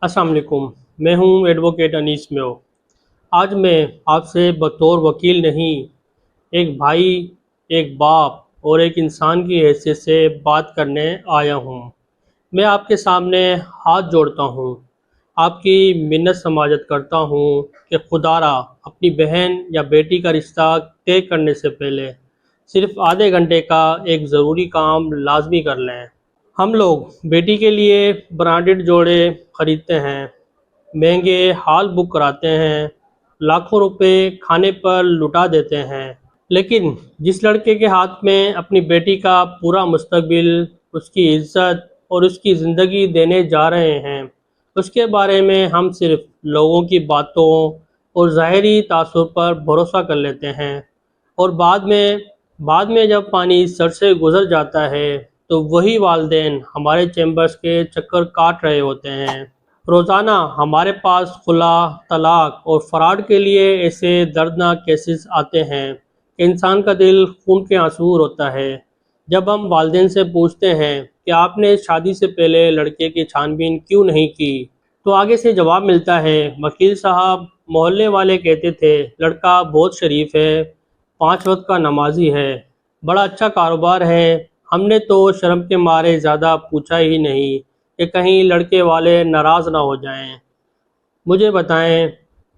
अस्सलाम वालेकुम। मैं हूं एडवोकेट अनीस म्यो। आज मैं आपसे बतौर वकील नहीं, एक भाई, एक बाप और एक इंसान की हैसियत से बात करने आया हूं। मैं आपके सामने हाथ जोड़ता हूं, आपकी मिन्नत समाजत करता हूं कि खुदारा अपनी बहन या बेटी का रिश्ता तय करने से पहले सिर्फ आधे घंटे का एक ज़रूरी काम लाजमी कर लें। हम लोग बेटी के लिए ब्रांडेड जोड़े खरीदते हैं, महंगे हॉल बुक कराते हैं, लाखों रुपए खाने पर लुटा देते हैं, लेकिन जिस लड़के के हाथ में अपनी बेटी का पूरा मुस्तकबिल, उसकी इज्जत और उसकी ज़िंदगी देने जा रहे हैं, उसके बारे में हम सिर्फ लोगों की बातों और ज़ाहरी तासुर पर भरोसा कर लेते हैं। और बाद में जब पानी सर से गुजर जाता है तो वही वालदेन हमारे चैम्बर्स के चक्कर काट रहे होते हैं। रोज़ाना हमारे पास खुला, तलाक और फ़राड के लिए ऐसे दर्दनाक केसेस आते हैं कि इंसान का दिल खून के आंसू रोता है। जब हम वालदेन से पूछते हैं कि आपने शादी से पहले लड़के की छानबीन क्यों नहीं की, तो आगे से जवाब मिलता है, वकील साहब, मोहल्ले वाले कहते थे लड़का बहुत शरीफ है, 5 वक्त का नमाजी है, बड़ा अच्छा कारोबार है। हमने तो शर्म के मारे ज़्यादा पूछा ही नहीं कि कहीं लड़के वाले नाराज़ ना हो जाएं। मुझे बताएं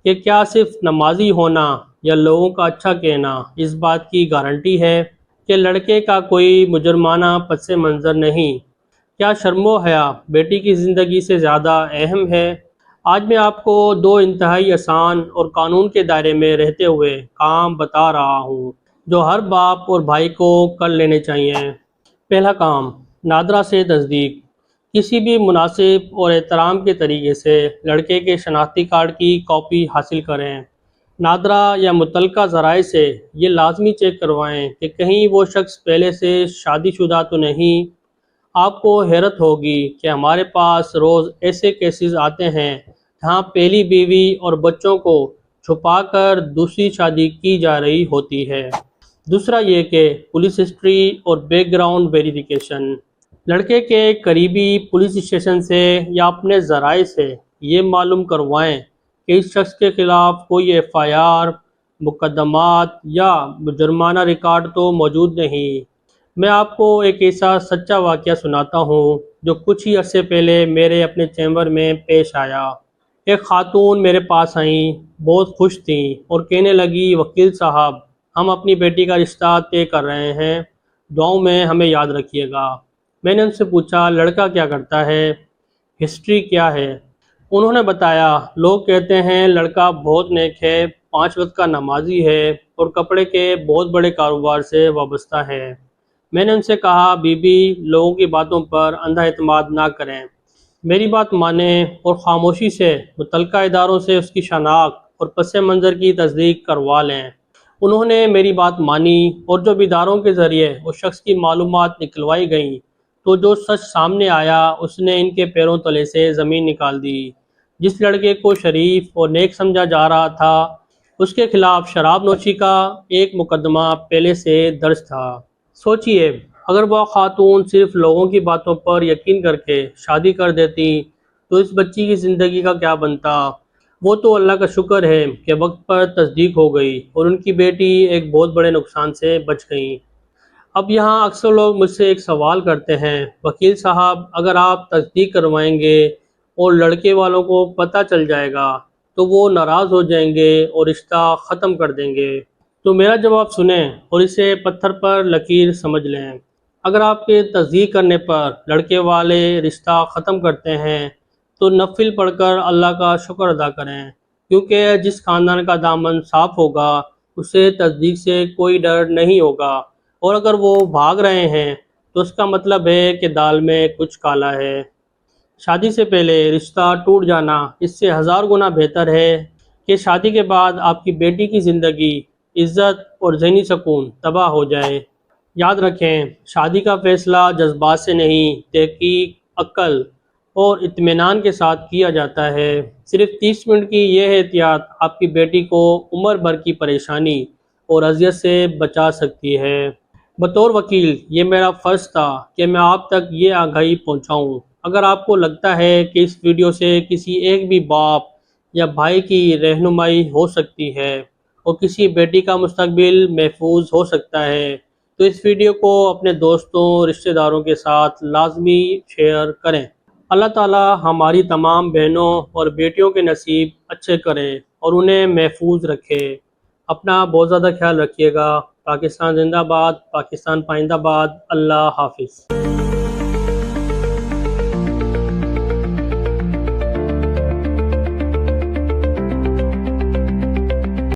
कि क्या सिर्फ नमाजी होना या लोगों का अच्छा कहना इस बात की गारंटी है कि लड़के का कोई मुजरमाना पस मंज़र नहीं? क्या शर्मो हया बेटी की ज़िंदगी से ज़्यादा अहम है? आज मैं आपको दो इंतहाई आसान और कानून के दायरे में रहते हुए काम बता रहा हूँ जो हर बाप और भाई को कर लेने चाहिए। पहला काम, नादरा से तस्दीक। किसी भी मुनासिब और एहतराम के तरीके से लड़के के शनाख्ती कार्ड की कॉपी हासिल करें। नादरा या मुतलका ज़राए से ये लाजमी चेक करवाएं कि कहीं वो शख्स पहले से शादीशुदा तो नहीं। आपको हैरत होगी कि हमारे पास रोज़ ऐसे केसेस आते हैं जहाँ पहली बीवी और बच्चों को छुपाकर दूसरी शादी की जा रही होती है। दूसरा ये कि पुलिस हिस्ट्री और बैकग्राउंड वेरिफिकेशन। लड़के के करीबी पुलिस स्टेशन से या अपने ज़राए से ये मालूम करवाएं कि इस शख्स के ख़िलाफ़ कोई एफआईआर, मुकदमात या जुर्माना रिकॉर्ड तो मौजूद नहीं। मैं आपको एक ऐसा सच्चा वाक़या सुनाता हूँ जो कुछ ही अरसे पहले मेरे अपने चैम्बर में पेश आया। एक खातून मेरे पास आई, बहुत खुश थी और कहने लगी, वकील साहब, हम अपनी बेटी का रिश्ता तय कर रहे हैं, दुआओं में हमें याद रखिएगा। मैंने उनसे पूछा, लड़का क्या करता है, हिस्ट्री क्या है? उन्होंने बताया, लोग कहते हैं लड़का बहुत नेक है, 5 वक्त का नमाजी है और कपड़े के बहुत बड़े कारोबार से वाबस्ता है। मैंने उनसे कहा, बीबी, लोगों की बातों पर अंधा एतमाद ना करें, मेरी बात मानें और खामोशी से मुतल्लिका इदारों से उसकी शनाख्त और पस मंज़र की तस्दीक करवा लें। उन्होंने मेरी बात मानी और जब इदारों के ज़रिए उस शख्स की मालूमात निकलवाई गईं तो जो सच सामने आया उसने इनके पैरों तले से ज़मीन निकाल दी। जिस लड़के को शरीफ और नेक समझा जा रहा था, उसके खिलाफ शराब नोशी का एक मुकदमा पहले से दर्ज था। सोचिए, अगर वह खातून सिर्फ लोगों की बातों पर यकीन करके शादी कर देती तो इस बच्ची की ज़िंदगी का क्या बनता? वो तो अल्लाह का शुक्र है कि वक्त पर तस्दीक हो गई और उनकी बेटी एक बहुत बड़े नुकसान से बच गई। अब यहाँ अक्सर लोग मुझसे एक सवाल करते हैं, वकील साहब, अगर आप तस्दीक करवाएंगे और लड़के वालों को पता चल जाएगा तो वो नाराज़ हो जाएंगे और रिश्ता ख़त्म कर देंगे। तो मेरा जवाब सुने और इसे पत्थर पर लकीर समझ लें। अगर आपके तस्दीक करने पर लड़के वाले रिश्ता ख़त्म करते हैं तो नफिल पढ़कर अल्लाह का शुक्र अदा करें, क्योंकि जिस खानदान का दामन साफ़ होगा उसे तस्दीक से कोई डर नहीं होगा, और अगर वो भाग रहे हैं तो उसका मतलब है कि दाल में कुछ काला है। शादी से पहले रिश्ता टूट जाना इससे 1000 गुना बेहतर है कि शादी के बाद आपकी बेटी की ज़िंदगी, इज़्ज़त और ज़हनी सुकून तबाह हो जाए। याद रखें, शादी का फ़ैसला जज्बात से नहीं, तहकीक, अक्ल और इत्मीनान के साथ किया जाता है। सिर्फ 30 मिनट की यह एहतियात आपकी बेटी को उम्र भर की परेशानी और अजियत से बचा सकती है। बतौर वकील ये मेरा फ़र्ज़ था कि मैं आप तक ये आगाही पहुँचाऊँ। اگر آپ کو لگتا ہے کہ اس ویڈیو سے کسی ایک بھی باپ یا بھائی کی رہنمائی ہو سکتی ہے اور کسی بیٹی کا مستقبل محفوظ ہو سکتا ہے تو اس ویڈیو کو اپنے دوستوں رشتہ داروں کے ساتھ لازمی شیئر کریں۔ اللہ تعالی ہماری تمام بہنوں اور بیٹیوں کے نصیب اچھے کریں اور انہیں محفوظ رکھے۔ اپنا بہت زیادہ خیال رکھیے گا۔ پاکستان زندہ باد، پاکستان پائندہ باد۔ اللہ حافظ۔